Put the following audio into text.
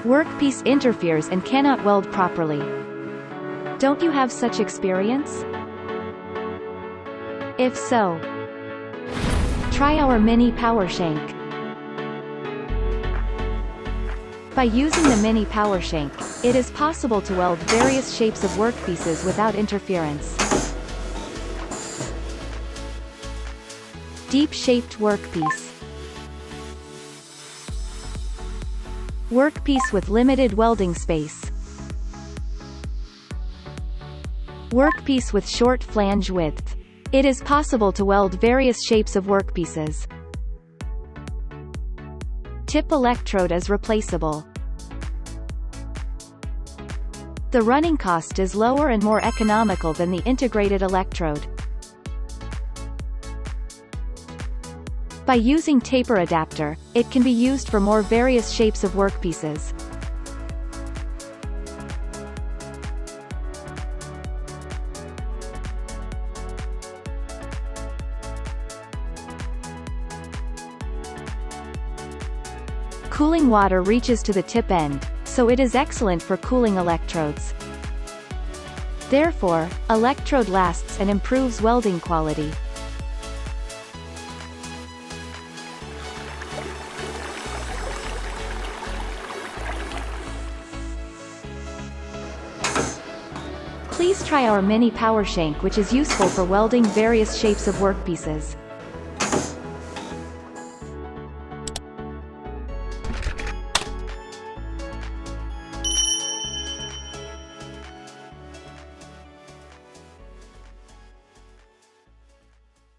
Workpiece interferes and cannot weld properly. Don't you have such experience? If so, try our Mini Power Shank. By using the Mini Power Shank, it is possible to weld various shapes of workpieces without interference. Deep-shaped workpiece. Workpiece with limited welding space. Workpiece with short flange width. It is possible to weld various shapes of workpieces. Tip electrode is replaceable. The running cost is lower and more economical than the integrated electrode. By using taper adapter, it can be used for more various shapes of workpieces. Cooling water reaches to the tip end, so it is excellent for cooling electrodes. Therefore, electrode lasts and improves welding quality. Please try our Mini Power Shank, which is useful for welding various shapes of workpieces.